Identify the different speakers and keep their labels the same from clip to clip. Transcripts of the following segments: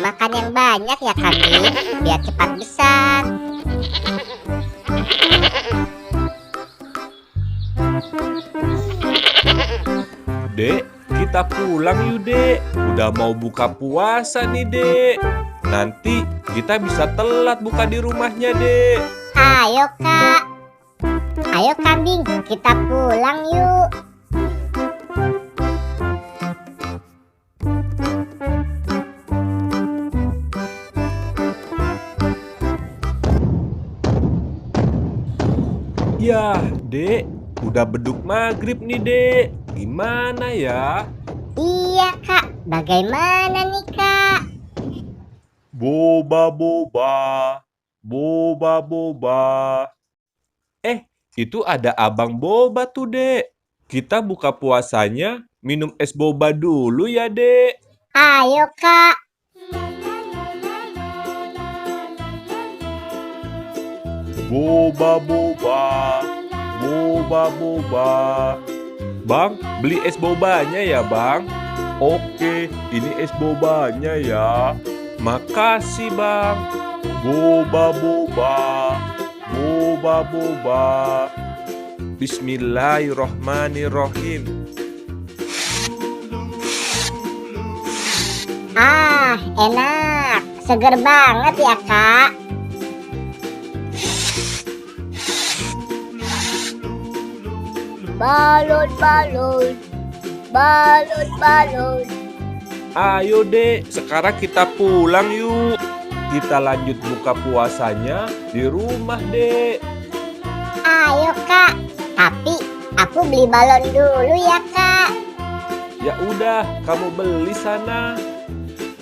Speaker 1: Makan yang banyak ya kambing, biar cepat besar.
Speaker 2: Dek, kita pulang yuk, Dek. Udah mau buka puasa nih, Dek. Nanti kita bisa telat buka di rumahnya, Dek.
Speaker 1: Ayo Kak, ayo kambing, kita pulang yuk.
Speaker 2: Yah, Dek, udah beduk maghrib nih, Dek. Gimana ya?
Speaker 1: Iya Kak, bagaimana nih Kak?
Speaker 2: Boba, boba, boba, boba. Itu ada abang boba tuh, Dek. Kita buka puasanya minum es boba dulu ya, Dek.
Speaker 1: Ayo Kak.
Speaker 2: Boba, boba, boba, boba. Bang, beli es bobanya ya, Bang. Oke, ini es bobanya ya. Makasih, Bang. Boba, boba, boba, boba. Bismillahirrohmanirrohim.
Speaker 1: Ah, enak. Seger banget ya Kak. Balon, balon, balon, balon.
Speaker 2: Ayo, Dek, sekarang kita pulang yuk. Kita lanjut buka puasanya di rumah, Dek.
Speaker 1: Ayo Kak, tapi aku beli balon dulu ya Kak.
Speaker 2: Ya udah, kamu beli sana.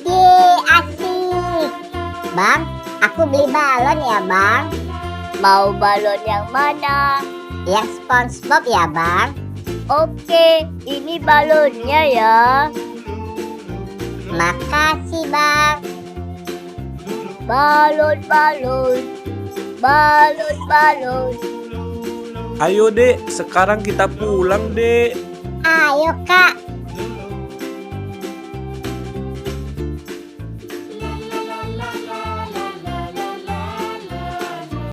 Speaker 1: Yeay, asik. Bang, aku beli balon ya Bang. Mau balon yang mana? Yang SpongeBob ya Bang. Oke, ini balonnya ya. Makasih Bang. Balon, balon, balon, balon.
Speaker 2: Ayo, Dek, sekarang kita pulang, Dek.
Speaker 1: Ayo Kak,